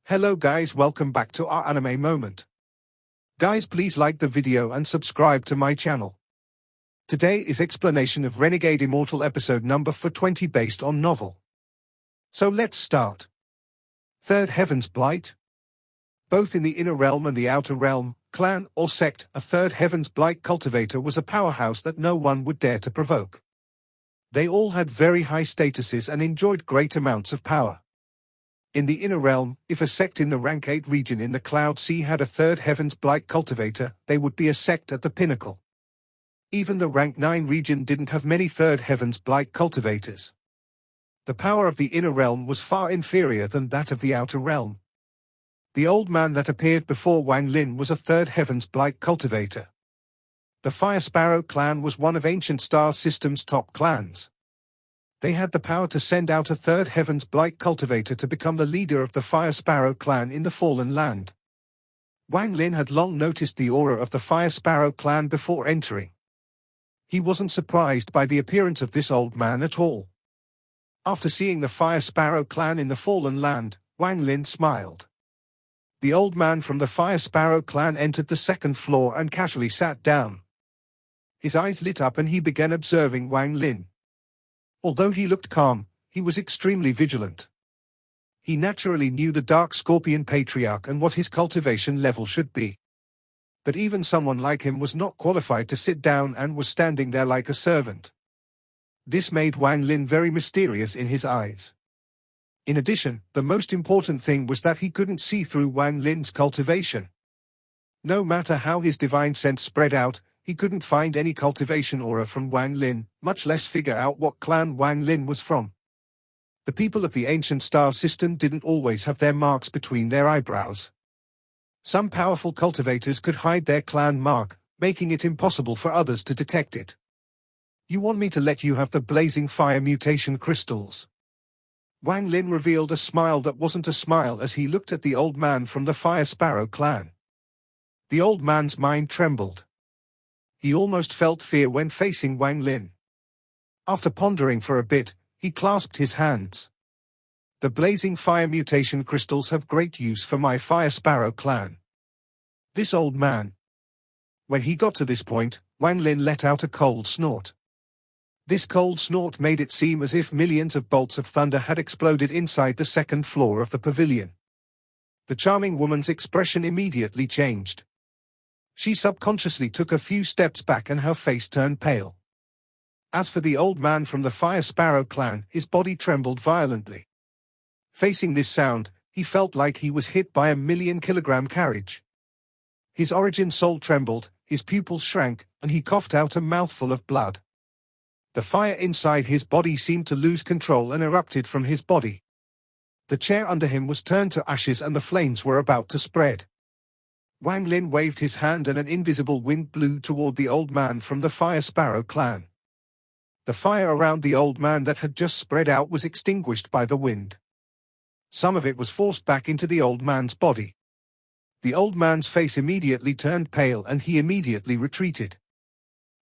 Hello guys, welcome back to our anime moment. Guys, please like the video and subscribe to my channel. Today is explanation of Renegade Immortal episode number 420 based on novel. So let's start. Third Heaven's Blight. Both in the inner realm and the outer realm, clan or sect, a third Heaven's Blight cultivator was a powerhouse that no one would dare to provoke. They all had very high statuses and enjoyed great amounts of power. In the inner realm, if a sect in the rank 8 region in the Cloud Sea had a third Heaven's Blight cultivator, they would be a sect at the pinnacle. Even the rank 9 region didn't have many third Heaven's Blight cultivators. The power of the inner realm was far inferior than that of the outer realm. The old man that appeared before Wang Lin was a third Heaven's Blight cultivator. The Fire Sparrow clan was one of Ancient Star System's top clans. They had the power to send out a third Heaven's Blight cultivator to become the leader of the Fire Sparrow clan in the Fallen Land. Wang Lin had long noticed the aura of the Fire Sparrow clan before entering. He wasn't surprised by the appearance of this old man at all. After seeing the Fire Sparrow clan in the Fallen Land, Wang Lin smiled. The old man from the Fire Sparrow clan entered the second floor and casually sat down. His eyes lit up and he began observing Wang Lin. Although he looked calm, he was extremely vigilant. He naturally knew the Dark Scorpion Patriarch and what his cultivation level should be. But even someone like him was not qualified to sit down and was standing there like a servant. This made Wang Lin very mysterious in his eyes. In addition, the most important thing was that he couldn't see through Wang Lin's cultivation. No matter how his divine sense spread out, he couldn't find any cultivation aura from Wang Lin, much less figure out what clan Wang Lin was from. The people of the Ancient Star System didn't always have their marks between their eyebrows. Some powerful cultivators could hide their clan mark, making it impossible for others to detect it. You want me to let you have the blazing fire mutation crystals? Wang Lin revealed a smile that wasn't a smile as he looked at the old man from the Fire Sparrow clan. The old man's mind trembled. He almost felt fear when facing Wang Lin. After pondering for a bit, he clasped his hands. The blazing fire mutation crystals have great use for my Fire Sparrow clan. This old man. When he got to this point, Wang Lin let out a cold snort. This cold snort made it seem as if millions of bolts of thunder had exploded inside the second floor of the pavilion. The charming woman's expression immediately changed. She subconsciously took a few steps back and her face turned pale. As for the old man from the Fire Sparrow clan, his body trembled violently. Facing this sound, he felt like he was hit by a 1,000,000-kilogram carriage. His origin soul trembled, his pupils shrank, and he coughed out a mouthful of blood. The fire inside his body seemed to lose control and erupted from his body. The chair under him was turned to ashes and the flames were about to spread. Wang Lin waved his hand and an invisible wind blew toward the old man from the Fire Sparrow clan. The fire around the old man that had just spread out was extinguished by the wind. Some of it was forced back into the old man's body. The old man's face immediately turned pale and he immediately retreated.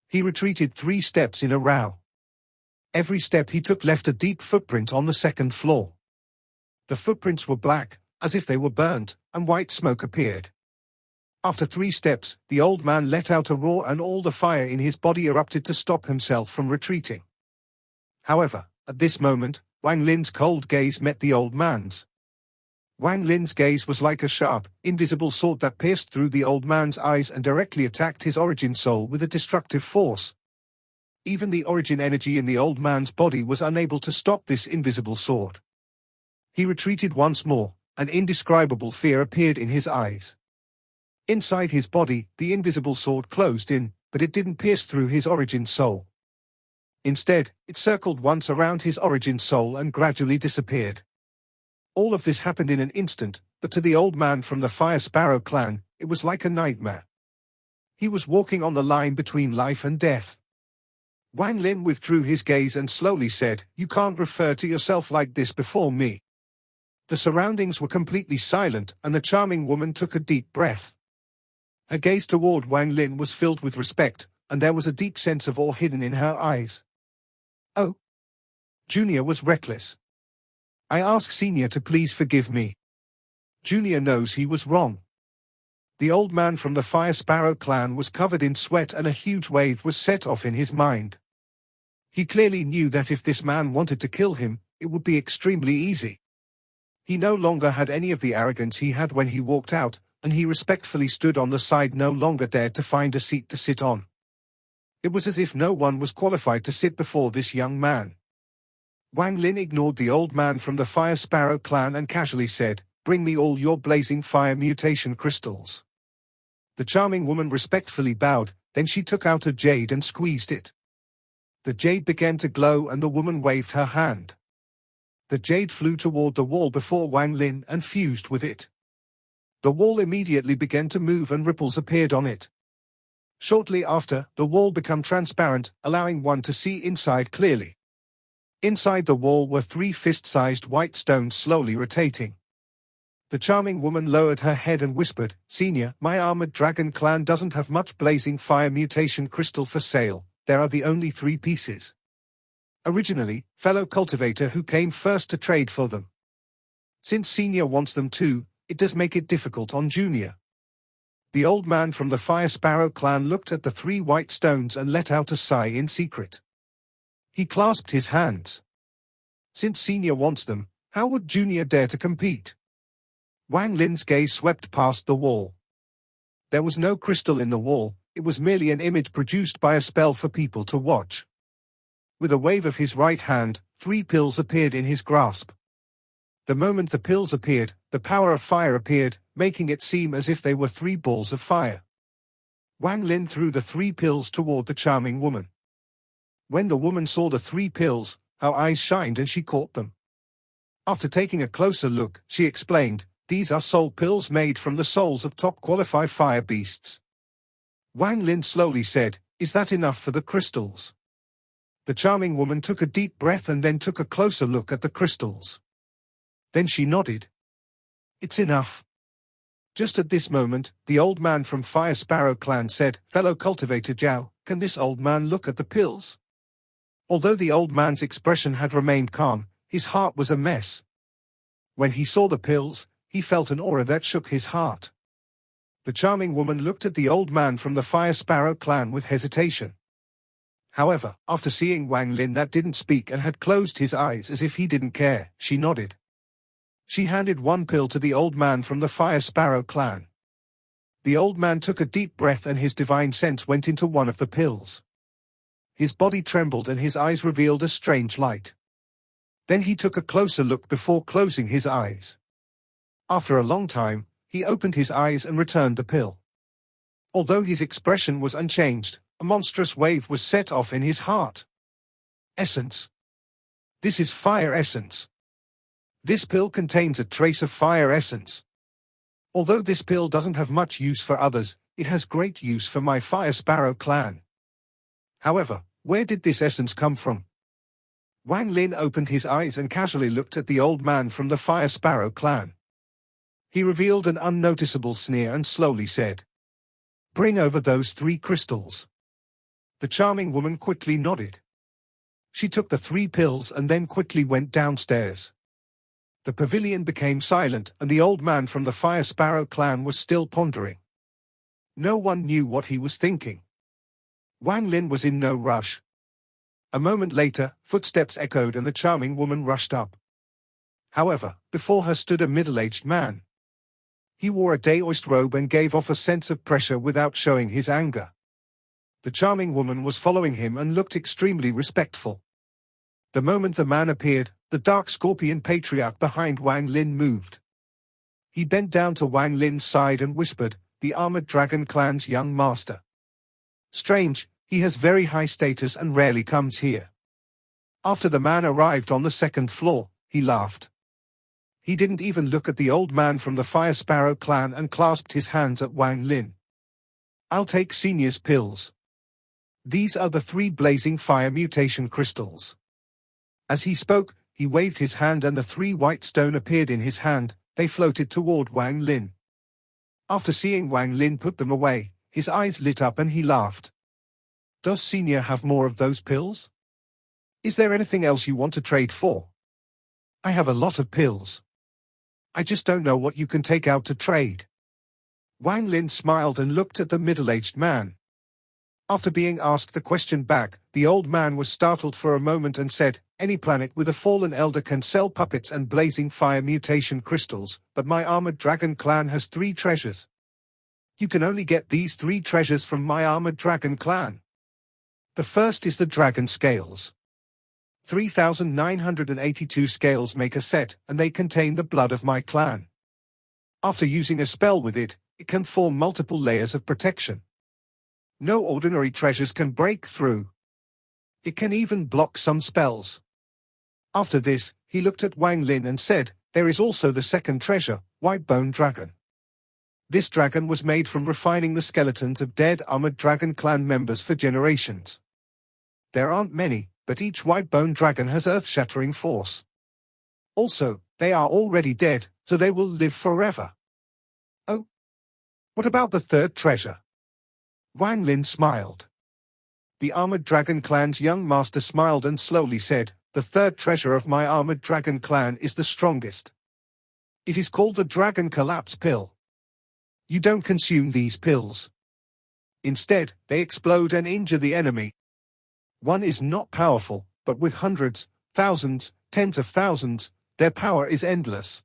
He retreated 3 steps in a row. Every step he took left a deep footprint on the second floor. The footprints were black, as if they were burnt, and white smoke appeared. After 3 steps, the old man let out a roar and all the fire in his body erupted to stop himself from retreating. However, at this moment, Wang Lin's cold gaze met the old man's. Wang Lin's gaze was like a sharp, invisible sword that pierced through the old man's eyes and directly attacked his origin soul with a destructive force. Even the origin energy in the old man's body was unable to stop this invisible sword. He retreated once more, an indescribable fear appeared in his eyes. Inside his body, the invisible sword closed in, but it didn't pierce through his origin soul. Instead, it circled once around his origin soul and gradually disappeared. All of this happened in an instant, but to the old man from the Fire Sparrow clan, it was like a nightmare. He was walking on the line between life and death. Wang Lin withdrew his gaze and slowly said, "You can't refer to yourself like this before me." The surroundings were completely silent and the charming woman took a deep breath. Her gaze toward Wang Lin was filled with respect, and there was a deep sense of awe hidden in her eyes. "Oh." Junior was reckless. "I ask Senior to please forgive me." Junior knows he was wrong. The old man from the Fire Sparrow clan was covered in sweat and a huge wave was set off in his mind. He clearly knew that if this man wanted to kill him, it would be extremely easy. He no longer had any of the arrogance he had when he walked out, and he respectfully stood on the side, no longer dared to find a seat to sit on. It was as if no one was qualified to sit before this young man. Wang Lin ignored the old man from the Fire Sparrow clan and casually said, "Bring me all your blazing fire mutation crystals." The charming woman respectfully bowed, then she took out a jade and squeezed it. The jade began to glow and the woman waved her hand. The jade flew toward the wall before Wang Lin and fused with it. The wall immediately began to move and ripples appeared on it. Shortly after, the wall became transparent, allowing one to see inside clearly. Inside the wall were 3 fist-sized white stones slowly rotating. The charming woman lowered her head and whispered, "Senior, my armored dragon clan doesn't have much blazing fire mutation crystal for sale. There are the only 3 pieces. Originally, fellow cultivator who came first to trade for them. Since Senior wants them too, it does make it difficult on Junior." The old man from the Fire Sparrow clan looked at the 3 white stones and let out a sigh in secret. He clasped his hands. Since Senior wants them, how would Junior dare to compete? Wang Lin's gaze swept past the wall. There was no crystal in the wall, it was merely an image produced by a spell for people to watch. With a wave of his right hand, 3 pills appeared in his grasp. The moment the pills appeared, the power of fire appeared, making it seem as if they were 3 balls of fire. Wang Lin threw the 3 pills toward the charming woman. When the woman saw the 3 pills, her eyes shined and she caught them. After taking a closer look, she explained, "These are soul pills made from the souls of top-qualified fire beasts." Wang Lin slowly said, "Is that enough for the crystals?" The charming woman took a deep breath and then took a closer look at the crystals. Then she nodded. "It's enough." Just at this moment, the old man from Fire Sparrow clan said, "Fellow cultivator Zhao, can this old man look at the pills?" Although the old man's expression had remained calm, his heart was a mess. When he saw the pills, he felt an aura that shook his heart. The charming woman looked at the old man from the Fire Sparrow clan with hesitation. However, after seeing Wang Lin that didn't speak and had closed his eyes as if he didn't care, she nodded. She handed 1 pill to the old man from the Fire Sparrow clan. The old man took a deep breath and his divine sense went into one of the pills. His body trembled and his eyes revealed a strange light. Then he took a closer look before closing his eyes. After a long time, he opened his eyes and returned the pill. Although his expression was unchanged, a monstrous wave was set off in his heart. Essence. This is fire essence. This pill contains a trace of fire essence. Although this pill doesn't have much use for others, it has great use for my Fire Sparrow clan. However, where did this essence come from? Wang Lin opened his eyes and casually looked at the old man from the Fire Sparrow clan. He revealed an unnoticeable sneer and slowly said, "Bring over those 3 crystals." The charming woman quickly nodded. She took the 3 pills and then quickly went downstairs. The pavilion became silent and the old man from the Fire Sparrow clan was still pondering. No one knew what he was thinking. Wang Lin was in no rush. A moment later, footsteps echoed and the charming woman rushed up. However, before her stood a middle-aged man. He wore a Daoist robe and gave off a sense of pressure without showing his anger. The charming woman was following him and looked extremely respectful. The moment the man appeared, the dark scorpion patriarch behind Wang Lin moved. He bent down to Wang Lin's side and whispered, "The armored dragon clan's young master. Strange, he has very high status and rarely comes here." After the man arrived on the 2nd floor, he laughed. He didn't even look at the old man from the Fire Sparrow clan and clasped his hands at Wang Lin. "I'll take Senior's pills. These are the 3 blazing fire mutation crystals." As he spoke, he waved his hand and the 3 white stone appeared in his hand. They floated toward Wang Lin. After seeing Wang Lin put them away, his eyes lit up and he laughed. "Does Senior have more of those pills? Is there anything else you want to trade for?" "I have a lot of pills. I just don't know what you can take out to trade. Wang Lin smiled and looked at the middle-aged man. After being asked the question back, the old man was startled for a moment and said, "Any planet with a fallen elder can sell puppets and blazing fire mutation crystals, but my armored dragon clan has 3 treasures. You can only get these 3 treasures from my armored dragon clan. The first is the dragon scales. 3,982 scales make a set, and they contain the blood of my clan. After using a spell with it, it can form multiple layers of protection. No ordinary treasures can break through. It can even block some spells." After this, he looked at Wang Lin and said, "There is also the second treasure, White Bone Dragon. This dragon was made from refining the skeletons of dead armored dragon clan members for generations. There aren't many, but each White Bone Dragon has earth-shattering force. Also, they are already dead, so they will live forever." "Oh? What about the third treasure?" Wang Lin smiled. The armored dragon clan's young master smiled and slowly said, "The third treasure of my armored dragon clan is the strongest. It is called the Dragon Collapse Pill. You don't consume these pills. Instead, they explode and injure the enemy. One is not powerful, but with hundreds, thousands, tens of thousands, their power is endless.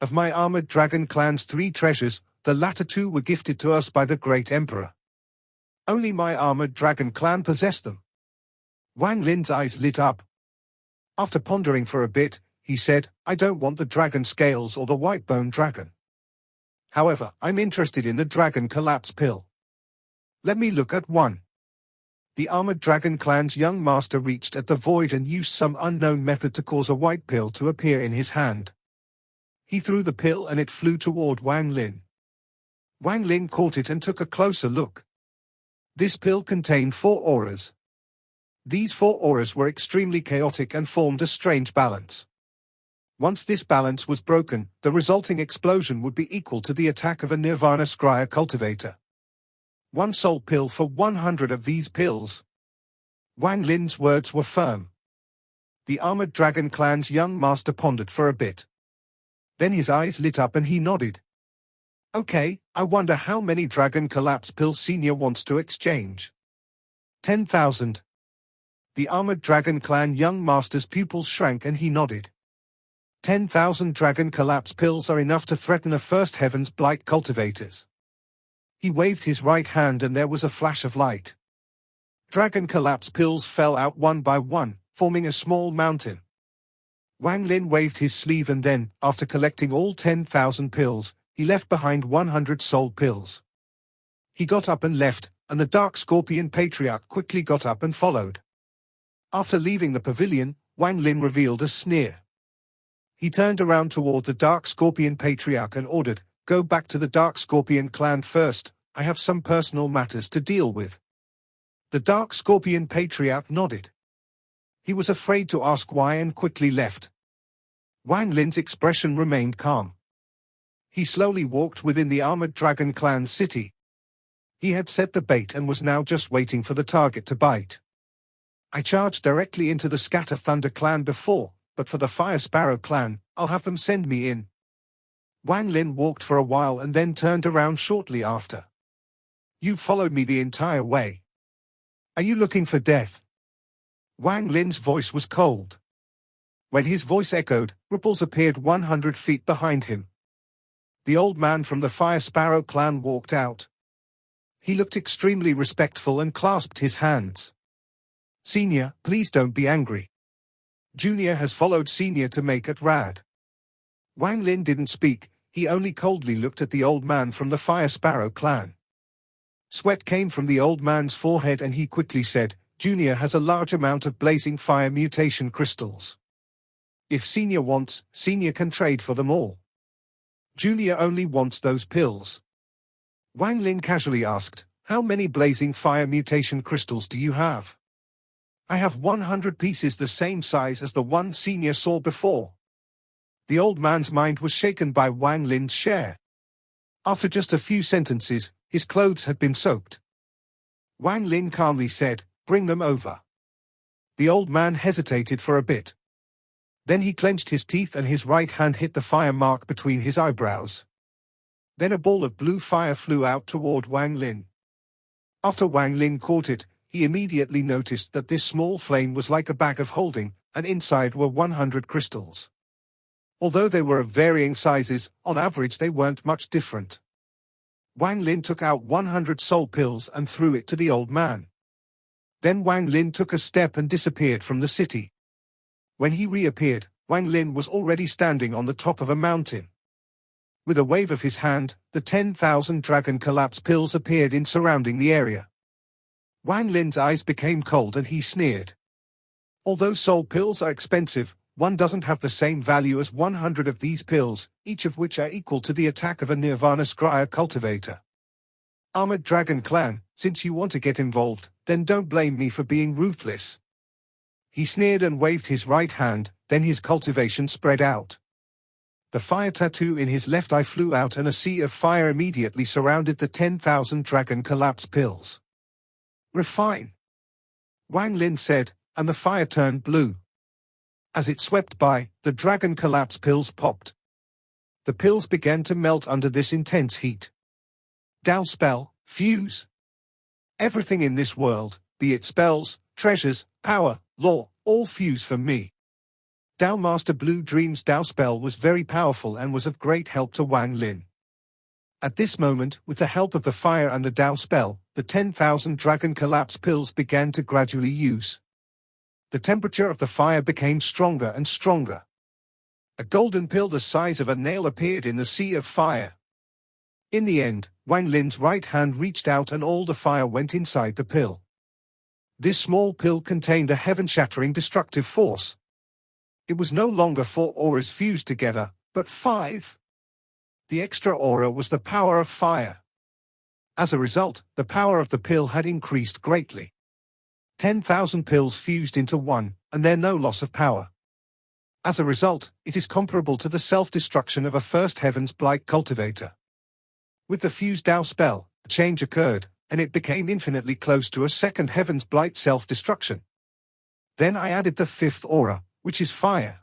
Of my armored dragon clan's 3 treasures, the latter 2 were gifted to us by the great emperor. Only my armored dragon clan possessed them." Wang Lin's eyes lit up. After pondering for a bit, he said, "I don't want the dragon scales or the white bone dragon. However, I'm interested in the Dragon Collapse Pill. Let me look at one." The armored dragon clan's young master reached at the void and used some unknown method to cause a white pill to appear in his hand. He threw the pill and it flew toward Wang Lin. Wang Lin caught it and took a closer look. This pill contained 4 auras. These 4 auras were extremely chaotic and formed a strange balance. Once this balance was broken, the resulting explosion would be equal to the attack of a Nirvana Scryer cultivator. 1 soul pill for 100 of these pills. Wang Lin's words were firm. The armored dragon clan's young master pondered for a bit. Then his eyes lit up and he nodded. "Okay, I wonder how many Dragon Collapse Pills Senior wants to exchange." 10,000. The armored dragon clan young master's pupils shrank and he nodded. 10,000 Dragon Collapse Pills are enough to threaten a First Heaven's Blight cultivators. He waved his right hand and there was a flash of light. Dragon Collapse Pills fell out one by one, forming a small mountain. Wang Lin waved his sleeve and then, after collecting all 10,000 pills, he left behind 100 soul pills. He got up and left, and the Dark Scorpion Patriarch quickly got up and followed. After leaving the pavilion, Wang Lin revealed a sneer. He turned around toward the Dark Scorpion Patriarch and ordered, "Go back to the Dark Scorpion clan first, I have some personal matters to deal with." The Dark Scorpion Patriarch nodded. He was afraid to ask why and quickly left. Wang Lin's expression remained calm. He slowly walked within the armored dragon clan city. He had set the bait and was now just waiting for the target to bite. "I charged directly into the Scatter Thunder clan before, but for the Fire Sparrow clan, I'll have them send me in." Wang Lin walked for a while and then turned around shortly after. "You followed me the entire way. Are you looking for death?" Wang Lin's voice was cold. When his voice echoed, ripples appeared 100 feet behind him. The old man from the Fire Sparrow clan walked out. He looked extremely respectful and clasped his hands. "Senior, please don't be angry. Junior has followed Senior to make it rad." Wang Lin didn't speak, he only coldly looked at the old man from the Fire Sparrow clan. Sweat came from the old man's forehead and he quickly said, "Junior has a large amount of blazing fire mutation crystals. If Senior wants, Senior can trade for them all. Junior only wants those pills." Wang Lin casually asked, "How many blazing fire mutation crystals do you have?" "I have 100 pieces the same size as the one Senior saw before." The old man's mind was shaken by Wang Lin's share. After just a few sentences, his clothes had been soaked. Wang Lin calmly said, "Bring them over." The old man hesitated for a bit. Then he clenched his teeth and his right hand hit the fire mark between his eyebrows. Then a ball of blue fire flew out toward Wang Lin. After Wang Lin caught it, he immediately noticed that this small flame was like a bag of holding, and inside were 100 crystals. Although they were of varying sizes, on average they weren't much different. Wang Lin took out 100 soul pills and threw it to the old man. Then Wang Lin took a step and disappeared from the city. When he reappeared, Wang Lin was already standing on the top of a mountain. With a wave of his hand, the 10,000 dragon collapse pills appeared in surrounding the area. Wang Lin's eyes became cold and he sneered. Although soul pills are expensive, one doesn't have the same value as 100 of these pills, each of which are equal to the attack of a Nirvana Scryer cultivator. Armored Dragon Clan, since you want to get involved, then don't blame me for being ruthless. He sneered and waved his right hand, then his cultivation spread out. The fire tattoo in his left eye flew out and a sea of fire immediately surrounded the 10,000 dragon collapse pills. Refine, Wang Lin said, and the fire turned blue. As it swept by, the dragon collapse pills popped. The pills began to melt under this intense heat. Dao spell, fuse. Everything in this world, be it spells, treasures, power, law, all fuse for me. Dao Master Blue Dream's Dao spell was very powerful and was of great help to Wang Lin. At this moment, with the help of the fire and the Dao spell, the 10,000 dragon collapse pills began to gradually use. The temperature of the fire became stronger and stronger. A golden pill the size of a nail appeared in the sea of fire. In the end, Wang Lin's right hand reached out and all the fire went inside the pill. This small pill contained a heaven-shattering destructive force. It was no longer 4 auras fused together, but 5. The extra aura was the power of fire. As a result, the power of the pill had increased greatly. 10,000 pills fused into one, and there no loss of power. As a result, it is comparable to the self-destruction of a first Heaven's Blight cultivator. With the fused Dao spell, a change occurred, and it became infinitely close to a second Heaven's Blight self-destruction. Then I added the 5th aura, which is fire.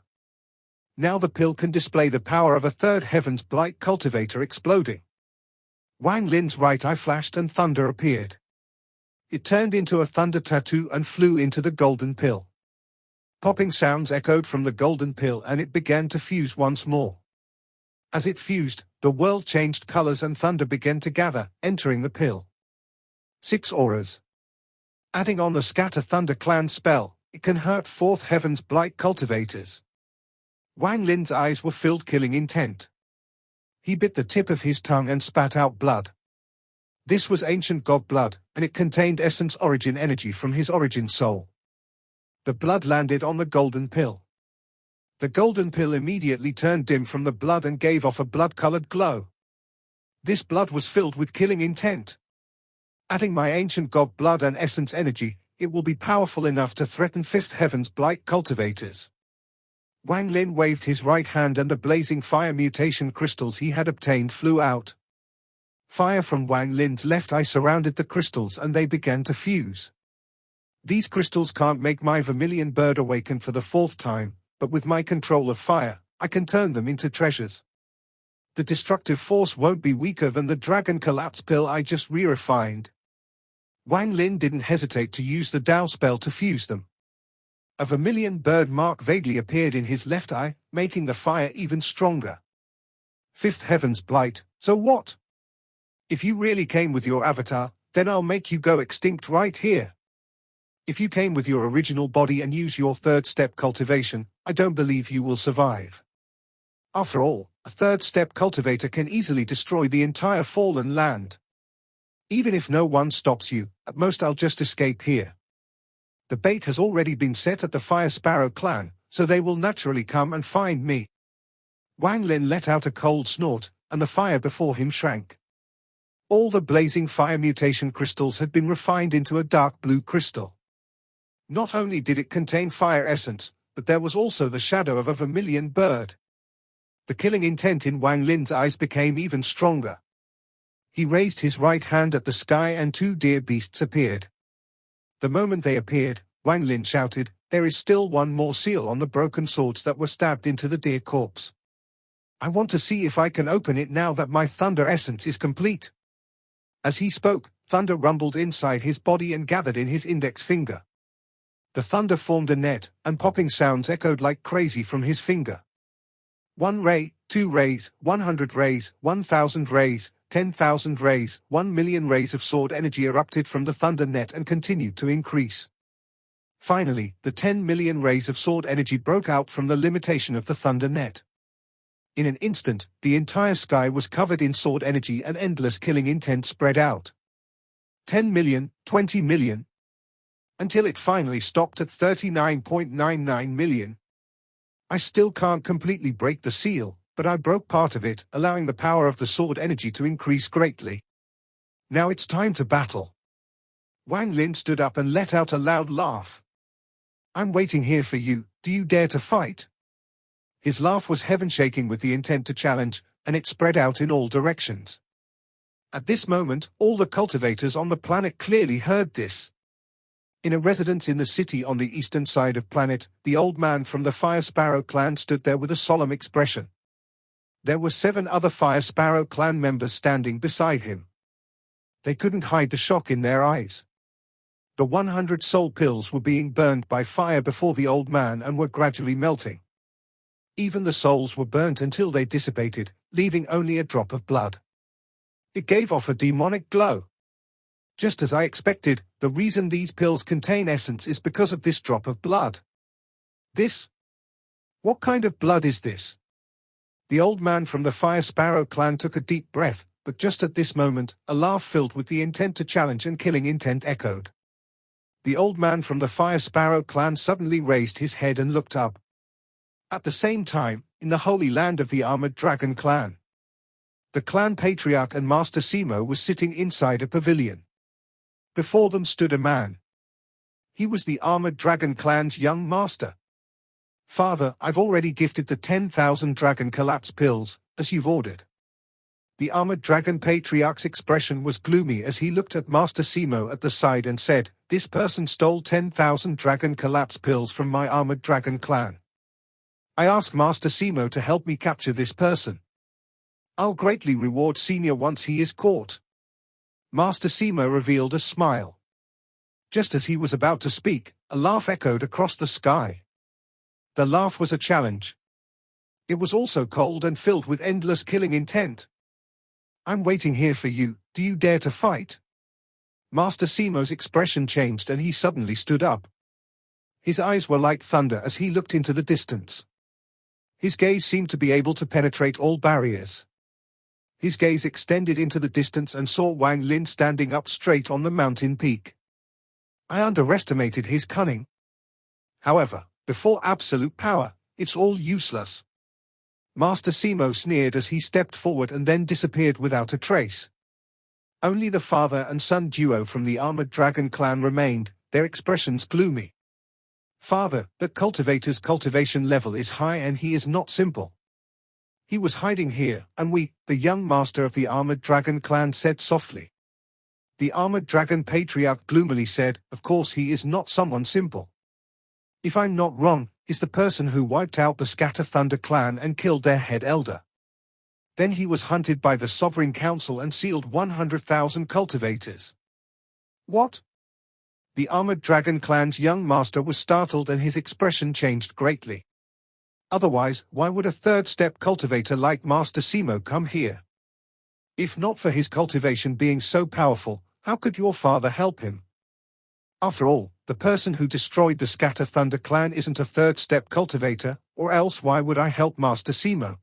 Now the pill can display the power of a third Heaven's Blight cultivator exploding. Wang Lin's right eye flashed and thunder appeared. It turned into a thunder tattoo and flew into the golden pill. Popping sounds echoed from the golden pill and it began to fuse once more. As it fused, the world changed colors and thunder began to gather, entering the pill. 6 auras. Adding on the Scatter Thunder Clan spell, it can hurt 4th Heaven's Blight cultivators. Wang Lin's eyes were filled killing intent. He bit the tip of his tongue and spat out blood. This was ancient god blood, and it contained essence origin energy from his origin soul. The blood landed on the golden pill. The golden pill immediately turned dim from the blood and gave off a blood-colored glow. This blood was filled with killing intent. Adding my ancient god blood and essence energy, it will be powerful enough to threaten 5th Heaven's Blight cultivators. Wang Lin waved his right hand and the blazing fire mutation crystals he had obtained flew out. Fire from Wang Lin's left eye surrounded the crystals and they began to fuse. These crystals can't make my vermilion bird awaken for the 4th time, but with my control of fire, I can turn them into treasures. The destructive force won't be weaker than the dragon collapse pill I just re-refined. Wang Lin didn't hesitate to use the Dao spell to fuse them. A vermilion bird mark vaguely appeared in his left eye, making the fire even stronger. 5th Heaven's Blight, so what? If you really came with your avatar, then I'll make you go extinct right here. If you came with your original body and use your 3rd step cultivation, I don't believe you will survive. After all, a 3rd step cultivator can easily destroy the entire fallen land. Even if no one stops you, at most I'll just escape here. The bait has already been set at the Fire Sparrow clan, so they will naturally come and find me. Wang Lin let out a cold snort, and the fire before him shrank. All the blazing fire mutation crystals had been refined into a dark blue crystal. Not only did it contain fire essence, but there was also the shadow of a vermilion bird. The killing intent in Wang Lin's eyes became even stronger. He raised his right hand at the sky and 2 deer beasts appeared. The moment they appeared, Wang Lin shouted, There is still one more seal on the broken swords that were stabbed into the dear corpse. I want to see if I can open it now that my thunder essence is complete. As he spoke, thunder rumbled inside his body and gathered in his index finger. The thunder formed a net, and popping sounds echoed like crazy from his finger. 1 ray, 2 rays, 100 rays, 1,000 rays, 10,000 rays, 1,000,000 rays of sword energy erupted from the thunder net and continued to increase. Finally, the 10 million rays of sword energy broke out from the limitation of the thunder net. In an instant, the entire sky was covered in sword energy and endless killing intent spread out. 10 million, 20 million. Until it finally stopped at 39.99 million. I still can't completely break the seal, but I broke part of it, allowing the power of the sword energy to increase greatly. Now it's time to battle. Wang Lin stood up and let out a loud laugh. I'm waiting here for you, do you dare to fight? His laugh was heaven-shaking with the intent to challenge, and it spread out in all directions. At this moment, all the cultivators on the planet clearly heard this. In a residence in the city on the eastern side of planet, the old man from the Fire Sparrow clan stood there with a solemn expression. There were 7 other Fire Sparrow clan members standing beside him. They couldn't hide the shock in their eyes. The 100 soul pills were being burned by fire before the old man and were gradually melting. Even the souls were burnt until they dissipated, leaving only a drop of blood. It gave off a demonic glow. Just as I expected, the reason these pills contain essence is because of this drop of blood. This? What kind of blood is this? The old man from the Fire Sparrow clan took a deep breath, but just at this moment, a laugh filled with the intent to challenge and killing intent echoed. The old man from the Fire Sparrow clan suddenly raised his head and looked up. At the same time, in the holy land of the Armored Dragon clan, the clan patriarch and Master Simo was sitting inside a pavilion. Before them stood a man. He was the Armored Dragon clan's young master. Father, I've already gifted the 10,000 dragon collapse pills, as you've ordered. The Armored Dragon patriarch's expression was gloomy as he looked at Master Simo at the side and said, this person stole 10,000 dragon collapse pills from my Armored Dragon clan. I ask Master Simo to help me capture this person. I'll greatly reward Senior once he is caught. Master Simo revealed a smile. Just as he was about to speak, a laugh echoed across the sky. The laugh was a challenge. It was also cold and filled with endless killing intent. I'm waiting here for you, do you dare to fight? Master Simo's expression changed and he suddenly stood up. His eyes were like thunder as he looked into the distance. His gaze seemed to be able to penetrate all barriers. His gaze extended into the distance and saw Wang Lin standing up straight on the mountain peak. I underestimated his cunning. However, before absolute power, it's all useless. Master Simo sneered as he stepped forward and then disappeared without a trace. Only the father and son duo from the Armored Dragon clan remained, their expressions gloomy. Father, that cultivator's cultivation level is high and he is not simple. He was hiding here, and we, the young master of the Armored Dragon clan, said softly. The Armored Dragon patriarch gloomily said, of course he is not someone simple. If I'm not wrong, he's the person who wiped out the Scatter Thunder clan and killed their head elder. Then he was hunted by the Sovereign Council and sealed 100,000 cultivators. What? The Armored Dragon clan's young master was startled and his expression changed greatly. Otherwise, why would a third-step cultivator like Master Simo come here? If not for his cultivation being so powerful, how could your father help him? After all, the person who destroyed the Scatter Thunder clan isn't a third-step cultivator, or else why would I help Master Simo?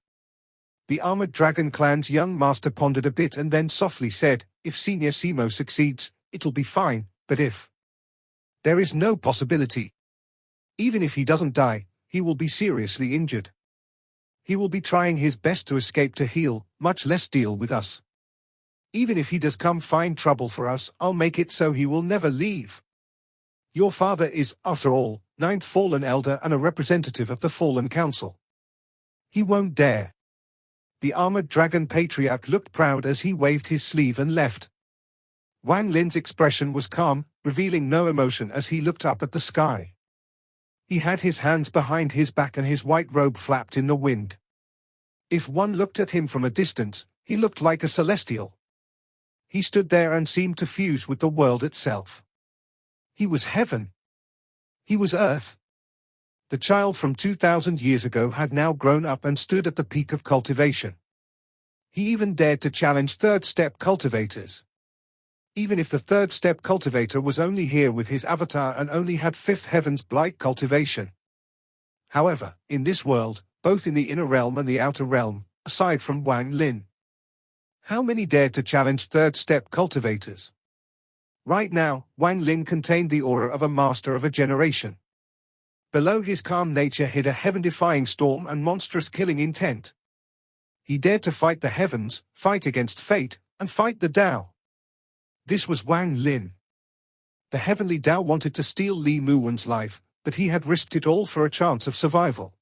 The Armored Dragon clan's young master pondered a bit and then softly said, if Senior Simo succeeds, it'll be fine, but if there is no possibility. Even if he doesn't die, he will be seriously injured. He will be trying his best to escape to heal, much less deal with us. Even if he does come find trouble for us, I'll make it so he will never leave. Your father is, after all, 9th Fallen Elder and a representative of the Fallen Council. He won't dare. The Armored Dragon Patriarch looked proud as he waved his sleeve and left. Wang Lin's expression was calm, revealing no emotion as he looked up at the sky. He had his hands behind his back and his white robe flapped in the wind. If one looked at him from a distance, he looked like a celestial. He stood there and seemed to fuse with the world itself. He was heaven. He was earth. The child from 2,000 years ago had now grown up and stood at the peak of cultivation. He even dared to challenge third-step cultivators. Even if the third-step cultivator was only here with his avatar and only had fifth heaven's Blight cultivation. However, in this world, both in the inner realm and the outer realm, aside from Wang Lin, how many dared to challenge third-step cultivators? Right now, Wang Lin contained the aura of a master of a generation. Below his calm nature hid a heaven-defying storm and monstrous killing intent. He dared to fight the heavens, fight against fate, and fight the Tao. This was Wang Lin. The heavenly Tao wanted to steal Li Muwen's life, but he had risked it all for a chance of survival.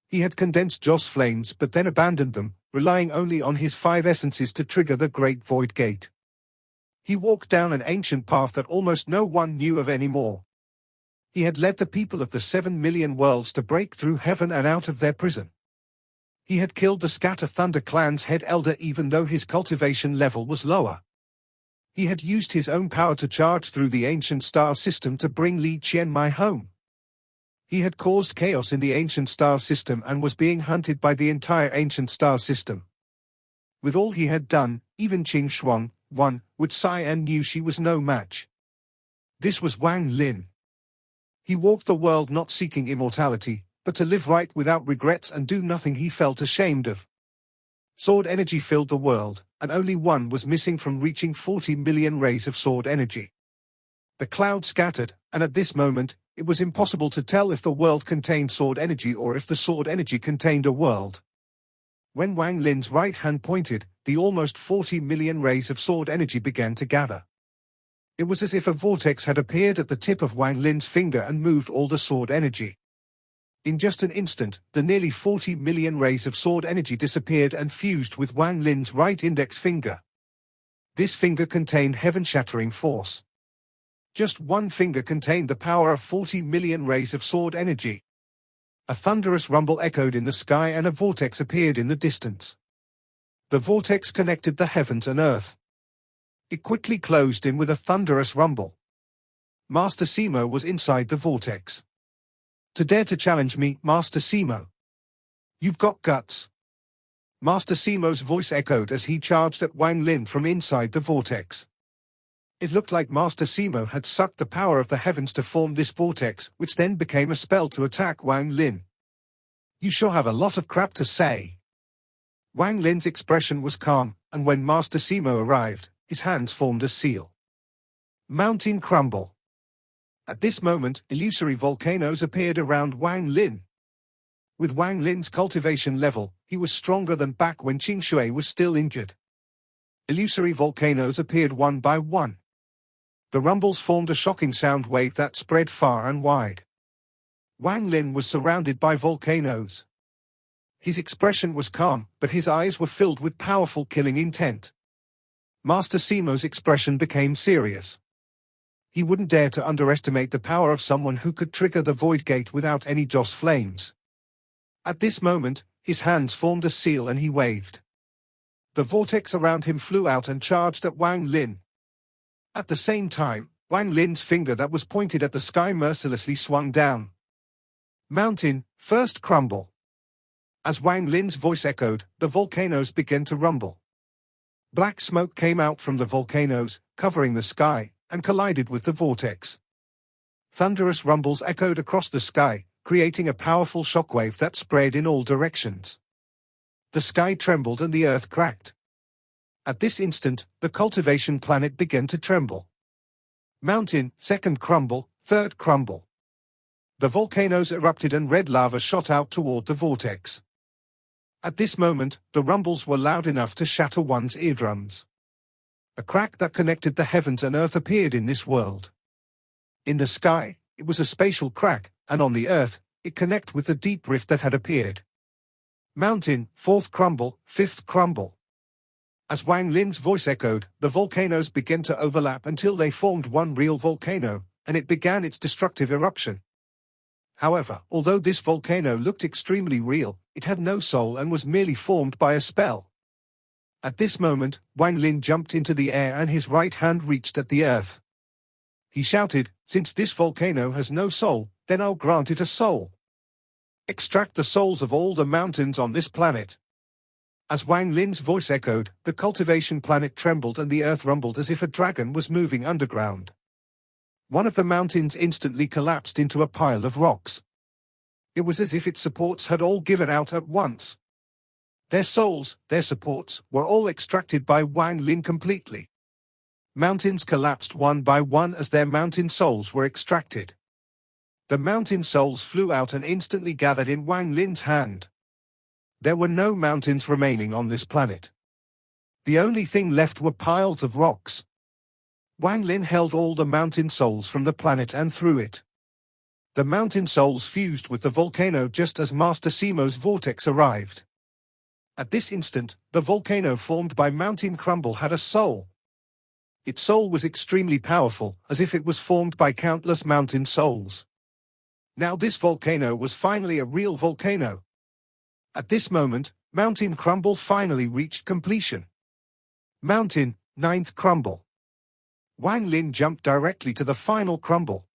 He had condensed Joss flames but then abandoned them, relying only on his 5 essences to trigger the Great Void Gate. He walked down an ancient path that almost no one knew of anymore. He had led the people of the 7 million worlds to break through heaven and out of their prison. He had killed the Scatter Thunder clan's head elder even though his cultivation level was lower. He had used his own power to charge through the ancient star system to bring Li Qianmai home. He had caused chaos in the ancient star system and was being hunted by the entire ancient star system. With all he had done, even Qing Shuang, would sigh and knew she was no match. This was Wang Lin. He walked the world not seeking immortality, but to live right without regrets and do nothing he felt ashamed of. Sword energy filled the world, and only one was missing from reaching 40 million rays of sword energy. The cloud scattered, and at this moment, it was impossible to tell if the world contained sword energy or if the sword energy contained a world. When Wang Lin's right hand pointed, the almost 40 million rays of sword energy began to gather. It was as if a vortex had appeared at the tip of Wang Lin's finger and moved all the sword energy. In just an instant, the nearly 40 million rays of sword energy disappeared and fused with Wang Lin's right index finger. This finger contained heaven-shattering force. Just one finger contained the power of 40 million rays of sword energy. A thunderous rumble echoed in the sky and a vortex appeared in the distance. The vortex connected the heavens and earth. It quickly closed in with a thunderous rumble. Master Simo was inside the vortex. To dare to challenge me, Master Simo. You've got guts. Master Simo's voice echoed as he charged at Wang Lin from inside the vortex. It looked like Master Simo had sucked the power of the heavens to form this vortex, which then became a spell to attack Wang Lin. You sure have a lot of crap to say. Wang Lin's expression was calm, and when Master Simo arrived, his hands formed a seal. Mountain crumble. At this moment, illusory volcanoes appeared around Wang Lin. With Wang Lin's cultivation level, he was stronger than back when Qing Shui was still injured. Illusory volcanoes appeared one by one. The rumbles formed a shocking sound wave that spread far and wide. Wang Lin was surrounded by volcanoes. His expression was calm, but his eyes were filled with powerful killing intent. Master Simo's expression became serious. He wouldn't dare to underestimate the power of someone who could trigger the Void Gate without any Joss flames. At this moment, his hands formed a seal and he waved. The vortex around him flew out and charged at Wang Lin. At the same time, Wang Lin's finger that was pointed at the sky mercilessly swung down. Mountain, first crumble. As Wang Lin's voice echoed, the volcanoes began to rumble. Black smoke came out from the volcanoes, covering the sky, and collided with the vortex. Thunderous rumbles echoed across the sky, creating a powerful shockwave that spread in all directions. The sky trembled and the earth cracked. At this instant, the cultivation planet began to tremble. Mountain, second crumble, third crumble. The volcanoes erupted and red lava shot out toward the vortex. At this moment, the rumbles were loud enough to shatter one's eardrums. A crack that connected the heavens and earth appeared in this world. In the sky, it was a spatial crack, and on the earth, it connected with the deep rift that had appeared. Mountain, fourth crumble, fifth crumble. As Wang Lin's voice echoed, the volcanoes began to overlap until they formed one real volcano, and it began its destructive eruption. However, although this volcano looked extremely real, it had no soul and was merely formed by a spell. At this moment, Wang Lin jumped into the air and his right hand reached at the earth. He shouted, "Since this volcano has no soul, then I'll grant it a soul. Extract the souls of all the mountains on this planet." As Wang Lin's voice echoed, the cultivation planet trembled and the earth rumbled as if a dragon was moving underground. One of the mountains instantly collapsed into a pile of rocks. It was as if its supports had all given out at once. Their souls, their supports, were all extracted by Wang Lin completely. Mountains collapsed one by one as their mountain souls were extracted. The mountain souls flew out and instantly gathered in Wang Lin's hand. There were no mountains remaining on this planet. The only thing left were piles of rocks. Wang Lin held all the mountain souls from the planet and threw it. The mountain souls fused with the volcano just as Master Simo's vortex arrived. At this instant, the volcano formed by Mountain Crumble had a soul. Its soul was extremely powerful, as if it was formed by countless mountain souls. Now this volcano was finally a real volcano. At this moment, Mountain Crumble finally reached completion. Mountain, 9th Crumble. Wang Lin jumped directly to the final crumble.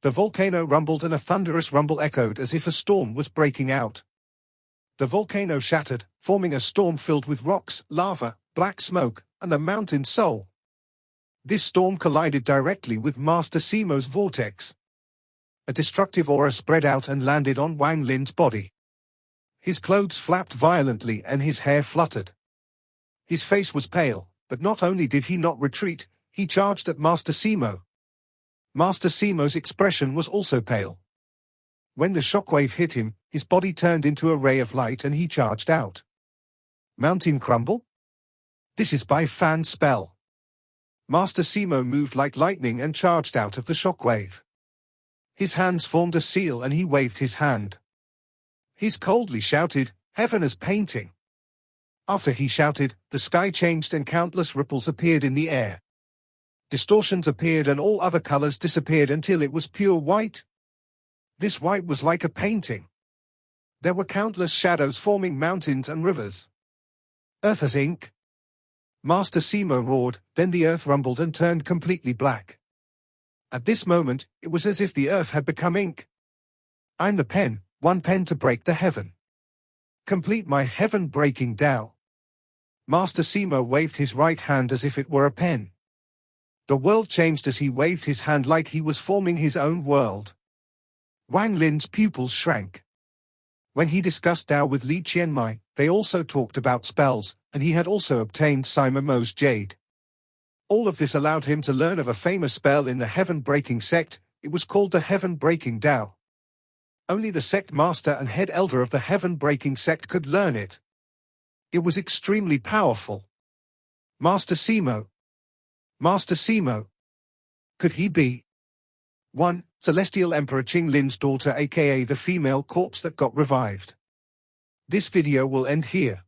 The volcano rumbled and a thunderous rumble echoed as if a storm was breaking out. The volcano shattered, forming a storm filled with rocks, lava, black smoke, and the mountain soul. This storm collided directly with Master Simo's vortex. A destructive aura spread out and landed on Wang Lin's body. His clothes flapped violently and his hair fluttered. His face was pale, but not only did he not retreat, he charged at Master Simo. Master Simo's expression was also pale. When the shockwave hit him, his body turned into a ray of light and he charged out. Mountain Crumble? This is by Fan's spell. Master Simo moved like lightning and charged out of the shockwave. His hands formed a seal and he waved his hand. He coldly shouted, "Heaven is painting." After he shouted, the sky changed and countless ripples appeared in the air. Distortions appeared and all other colors disappeared until it was pure white. This white was like a painting. There were countless shadows forming mountains and rivers. Earth as ink. Master Simo roared, then the earth rumbled and turned completely black. At this moment, it was as if the earth had become ink. "I'm the pen, one pen to break the heaven. Complete my heaven-breaking Tao." Master Simo waved his right hand as if it were a pen. The world changed as he waved his hand like he was forming his own world. Wang Lin's pupils shrank. When he discussed Tao with Li Qianmai, they also talked about spells, and he had also obtained Simo's jade. All of this allowed him to learn of a famous spell in the heaven-breaking sect. It was called the heaven-breaking Tao. Only the sect master and head elder of the heaven-breaking sect could learn it. It was extremely powerful. Master Simo. Master Simo. Could he be 1. Celestial Emperor Qing Lin's daughter, aka the female corpse that got revived? This video will end here.